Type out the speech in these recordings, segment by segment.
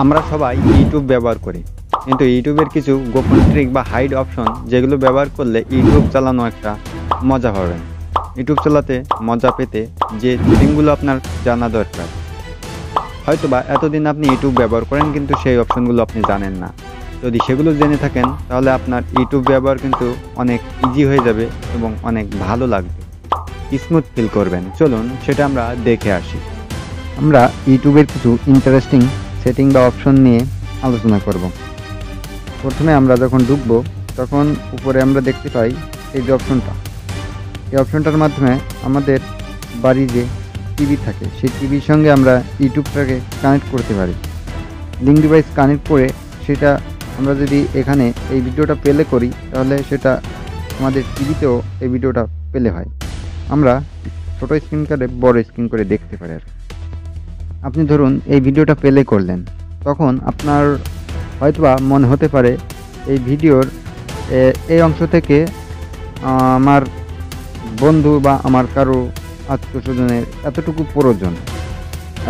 আমরা সবাই ইউটিউব ব্যবহার করি, কিন্তু ইউটিউবের কিছু গোপন ট্রিক বা হাইড অপশন যেগুলো ব্যবহার করলে ইউটিউব চালানো একটা মজা পাবেন। ইউটিউব চালাতে মজা পেতে যে সেটিংগুলো আপনার জানা দরকার। হয়তোবা এতদিন আপনি ইউটিউব ব্যবহার করেন কিন্তু সেই অপশনগুলো আপনি জানেন না। যদি সেগুলো জেনে থাকেন তাহলে আপনার ইউটিউব ব্যবহার কিন্তু অনেক ইজি হয়ে যাবে এবং অনেক ভালো লাগবে, স্মুথ ফিল করবেন। চলুন সেটা আমরা দেখে আসি। আমরা ইউটিউবের কিছু ইন্টারেস্টিং সেটিং বা অপশন নিয়ে আলোচনা করব। প্রথমে আমরা যখন ঢুকবো তখন উপরে আমরা দেখতে পাই এই যে অপশনটা, এই অপশনটার মাধ্যমে আমাদের বাড়ি যে টিভি থাকে সেই টিভির সঙ্গে আমরা ইউটিউবটাকে কানেক্ট করতে পারি। লিঙ্ক ডিভাইস কানেক্ট করে সেটা আমরা যদি এখানে এই ভিডিওটা প্লে করি তাহলে সেটা আমাদের টিভিতেও এই ভিডিওটা প্লে হয়। আমরা ছোটো স্ক্রিন করে বড় স্ক্রিন করে দেখতে পারি। আর আপনি ধরুন এই ভিডিওটা প্লে করলেন, তখন আপনার হয়তোবা মনে হতে পারে এই ভিডিওর এই অংশ থেকে আমার বন্ধু বা আমার কারো আত্মীয় স্বজনের এতটুকু প্রয়োজন,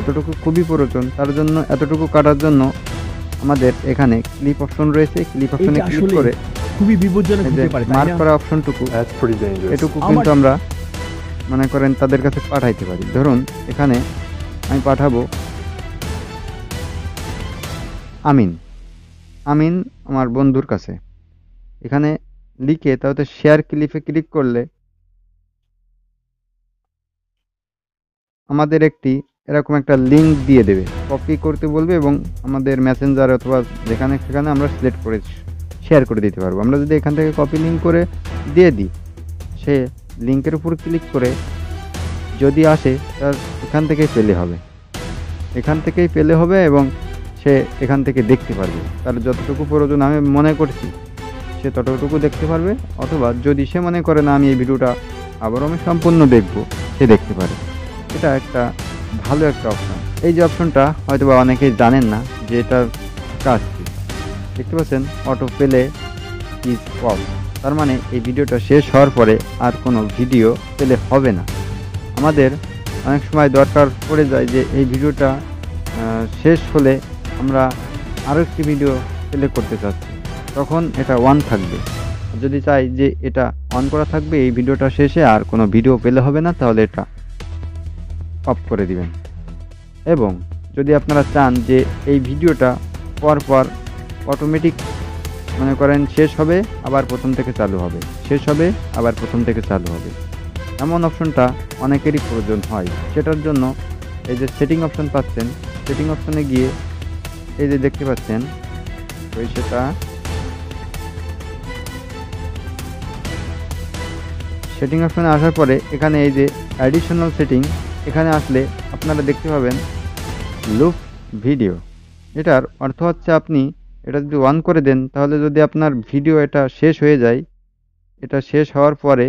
এতটুকু খুবই প্রয়োজন, তার জন্য এতটুকু কাটার জন্য আমাদের এখানে ক্লিপ অপশন রয়েছে। ক্লিপ অপশনে ক্লিক করে খুবই বিপজ্জনক হতে পারে, মার্ক করা অপশনটুকু এটুকু কিন্তু আমরা মনে করেন তাদের কাছে পাঠাইতে পারি। ধরুন এখানে আমি পাঠাবো আমিন আমার বন্ধুর কাছে, এখানে লিখে তাহলে শেয়ার ক্লিপে ক্লিক করলে আমাদের একটি এরকম একটা লিঙ্ক দিয়ে দেবে, কপি করতে বলবে এবং আমাদের মেসেঞ্জার অথবা যেখানে সেখানে আমরা সিলেক্ট করে শেয়ার করে দিতে পারবো। আমরা যদি এখান থেকে কপি লিঙ্ক করে দিয়ে দিই, সে লিঙ্কের উপর ক্লিক করে যদি আসে তার এখান থেকেই পেলে হবে এবং সে এখান থেকে দেখতে পারবে। তার যতটুকু প্রয়োজন আমি মনে করছি সে ততটুকু দেখতে পারবে, অথবা যদি সে মনে করে না আমি এই ভিডিওটা আবারও আমি সম্পূর্ণ দেখব, সে দেখতে পারে। এটা একটা ভালো একটা অপশন। এই যে অপশনটা হয়তো বা অনেকেই জানেন না যে এটার কাজ কি। দেখতে পাচ্ছেন অটো প্লে ইজ অফ, তার মানে এই ভিডিওটা শেষ হওয়ার পরে আর কোনো ভিডিও প্লে হবে না। আমাদের অনেক সময় দরকার পড়ে যায় যে এই ভিডিওটা শেষ হলে আমরা আরও একটি ভিডিও প্লে করতে চাচ্ছি, তখন এটা অন থাকবে। যদি চাই যে এটা অন করা থাকবে, এই ভিডিওটা শেষে আর কোনো ভিডিও প্লে হবে না, তাহলে এটা অফ করে দিবেন। এবং যদি আপনারা চান যে এই ভিডিওটা পরপর অটোমেটিক মনে করেন শেষ হবে আবার প্রথম থেকে চালু হবে, শেষ হবে আবার প্রথম থেকে চালু হবে, এমন অপশনটা অনেকেরই প্রয়োজন হয়। সেটার জন্য এই যে সেটিং অপশন পাচ্ছেন, সেটিং অপশনে গিয়ে এই যে দেখতে পাচ্ছেন ওই সেটা সেটিং অপশনে আসার পরে এখানে এই যে অ্যাডিশনাল সেটিং, এখানে আসলে আপনারা দেখতে পাবেন লুপ ভিডিও। এটার অর্থ হচ্ছে আপনি এটা যদি অন করে দেন তাহলে যদি আপনার ভিডিও এটা শেষ হয়ে যায়, এটা শেষ হওয়ার পরে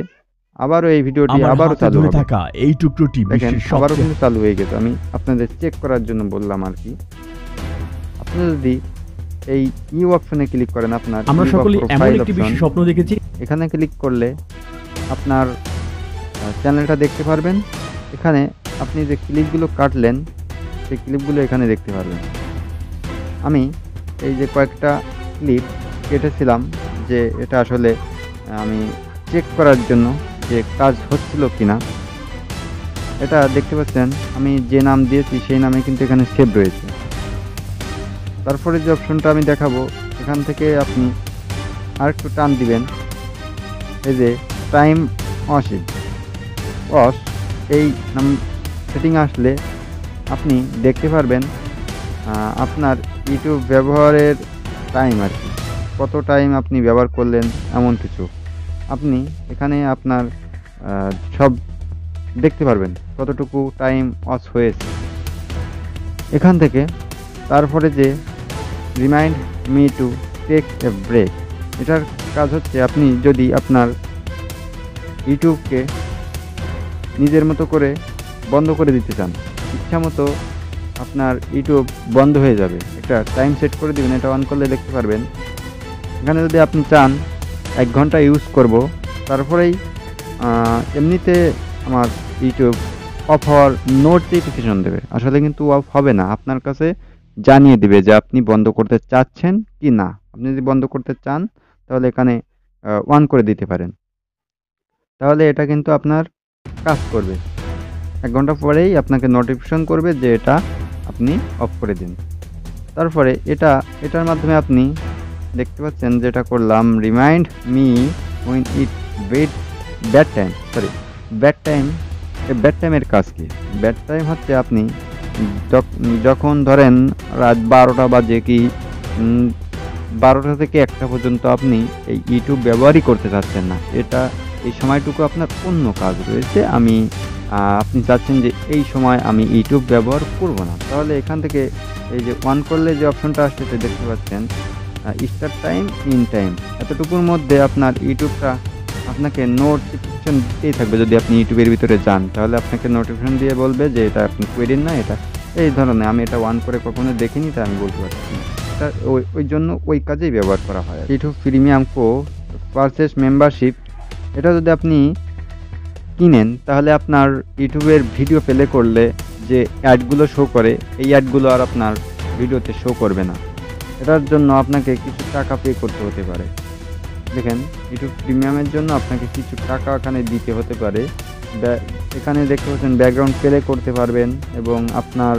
আবারও এই ভিডিওটি আবারও চালু হবে। এই টুকরোটি দেখেন আবারও কিন্তু চালু হয়ে গেছে। আমি আপনাদের চেক করার জন্য বললাম আর কি। আপনি যদি এই ইউ অপশনে ক্লিক করেন, আপনার আমরা সকলে এমন একটি বিশেষ স্বপ্ন দেখেছি, এখানে ক্লিক করলে আপনার চ্যানেলটা দেখতে পারবেন। এখানে আপনি যে ক্লিপগুলো কাটলেন সেই ক্লিপগুলো এখানে দেখতে পারবেন। আমি এই যে কয়েকটা ক্লিপ কেটেছিলাম যে এটা আসলে আমি চেক করার জন্য যে কাজ হচ্ছিল কিনা। এটা দেখতে পাচ্ছেন আমি যে নাম দিয়েছি সেই নামে কিন্তু এখানে সেভ রয়েছে। তারপরে যে অপশনটা আমি দেখাবো, এখান থেকে আপনি আরেকটু টান দিবেন, এই যে টাইম ওয়াশ, এই নাম সেটিং আসলে আপনি দেখতে পারবেন আপনার ইউটিউব ব্যবহারের টাইম আর কি, কত টাইম আপনি ব্যবহার করলেন এমন কিছু। আপনি এখানে আপনার সব দেখতে পারবেন কতটুকু টাইম ওয়াচ হয়েছে এখান থেকে। তারপরে যে remind me to take a break, এটার কাজ হচ্ছে আপনি যদি আপনার ইউটিউবকে নিজের মতো করে বন্ধ করে দিতে চান, ইচ্ছা মতো আপনার ইউটিউব বন্ধ হয়ে যাবে, একটা টাইম সেট করে দেবেন। এটা অন করলে দেখতে পারবেন এখানে যদি আপনি চান 1 ঘন্টা ইউজ করব, তারপরেই এমনিতে আমার ইউটিউব অফ হওয়ার নোটিফিকেশন দেবে। আসলে কিন্তু অফ হবে না, আপনার কাছে জানিয়ে দিবে যে আপনি বন্ধ করতে চাচ্ছেন কি না। আপনি যদি বন্ধ করতে চান তাহলে এখানে অন করে দিতে পারেন, তাহলে এটা কিন্তু আপনার কাজ করবে। 1 ঘন্টা পরেই আপনাকে নোটিফিকেশন করবে যে এটা আপনি অফ করে দিন। তারপরে এটার মাধ্যমে আপনি দেখতে পাচ্ছেন যেটা করলাম, রিমাইন্ড মি উইন ইট bad time, bad time. Bad টাইমের কাজ কি? ব্যাড টাইম হচ্ছে আপনি যখন ধরেন রাত 12টা বাজে কি 12টা থেকে 1টা পর্যন্ত আপনি এই ইউটিউব ব্যবহারই করতে চাচ্ছেন না, এই সময়টুকু আপনার অন্য কাজ রয়েছে, আপনি চাচ্ছেন যে এই সময় আমি ইউটিউব ব্যবহার করব না, তাহলে এখান থেকে এই যে অন করলে যে অপশনটা আসছে দেখতে পাচ্ছেন স্টার্ট টাইম, ইন টাইম, এতটুকুর মধ্যে আপনার ইউটিউবটা আপনাকে নোটিফিকেশন দিতেই থাকবে। যদি আপনি ইউটিউবের ভিতরে যান তাহলে আপনাকে নোটিফিকেশন দিয়ে বলবে যে এটা আপনি করেন না, এটা এই ধরনের। আমি এটা অন করে কখনো দেখিনি, তাই আমি বলতে পারছি না। এটা ওই জন্য ওই কাজেই ব্যবহার করা হয়। ইউটিউব প্রিমিয়াম পারচেস মেম্বারশিপ, এটা যদি আপনি কিনেন তাহলে আপনার ইউটিউবের ভিডিও প্লে করলে যে অ্যাডগুলো শো করে, এই অ্যাডগুলো আর আপনার ভিডিওতে শো করবে না। এটার জন্য আপনাকে কিছু টাকা পে করতে হতে পারে। দেখেন, ইউটিউব প্রিমিয়ামের জন্য আপনাকে কিছু টাকা এখানে দিতে হতে পারে। এখানে দেখতে পাচ্ছেন ব্যাকগ্রাউন্ড প্লে করতে পারবেন এবং আপনার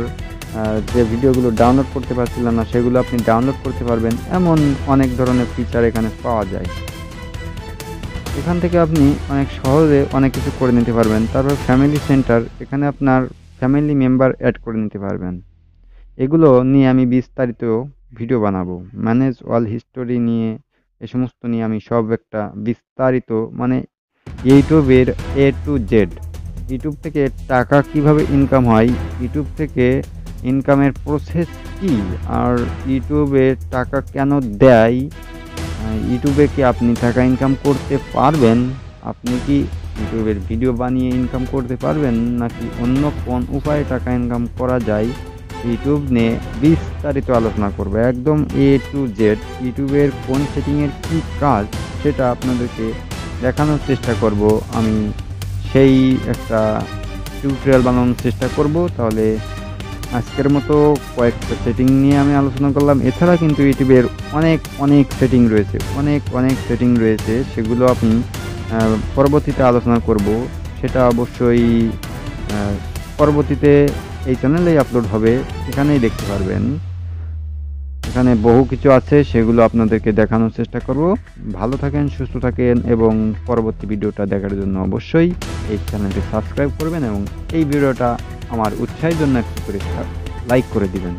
যে ভিডিওগুলো ডাউনলোড করতে পারছিলেন না সেগুলো আপনি ডাউনলোড করতে পারবেন। এমন অনেক ধরনের ফিচার এখানে পাওয়া যায়। এখান থেকে আপনি অনেক সহজে অনেক কিছু করে নিতে পারবেন। তারপর ফ্যামিলি সেন্টার, এখানে আপনার ফ্যামিলি মেম্বার অ্যাড করে নিতে পারবেন। এগুলো নিয়ে আমি বিস্তারিত ভিডিও বানাবো। ম্যানেজ অল হিস্টোরি নিয়ে, এ সমস্ত নিয়ে আমি সব একটা বিস্তারিত, মানে ইউটিউবের A to Z, ইউটিউব থেকে টাকা কিভাবে ইনকাম হয়, ইউটিউব থেকে ইনকামের প্রসেস কি, আর ইউটিউবে টাকা কেন দেয়, ইউটিউবে কি আপনি টাকা ইনকাম করতে পারবেন, আপনি কি ইউটিউবের ভিডিও বানিয়ে ইনকাম করতে পারবেন, নাকি অন্য কোন উপায়ে টাকা ইনকাম করা যায়, ইউটিউব নিয়ে বিস্তারিত আলোচনা করবো একদম A to Z। ইউটিউবের কোন সেটিংয়ের কী কাজ সেটা আপনাদেরকে দেখানোর চেষ্টা করব। আমি সেই একটা টিউটোরিয়াল বানানোর চেষ্টা করব। তাহলে আজকের মতো কয়েকটা সেটিং নিয়ে আমি আলোচনা করলাম। এছাড়া কিন্তু ইউটিউবের অনেক সেটিং রয়েছে, অনেক সেটিং রয়েছে, সেগুলো আপনি পরবর্তীতে আলোচনা করব। সেটা অবশ্যই পরবর্তীতে এই চ্যানেলেই আপলোড হবে, এখানেই দেখতে পারবেন। এখানে বহু কিছু আছে, সেগুলো আপনাদেরকে দেখানোর চেষ্টা করব। ভালো থাকেন, সুস্থ থাকেন এবং পরবর্তী ভিডিওটা দেখার জন্য অবশ্যই এই চ্যানেলটি সাবস্ক্রাইব করবেন এবং এই ভিডিওটা আমার উৎসাহের জন্য একটা লাইক করে দিবেন।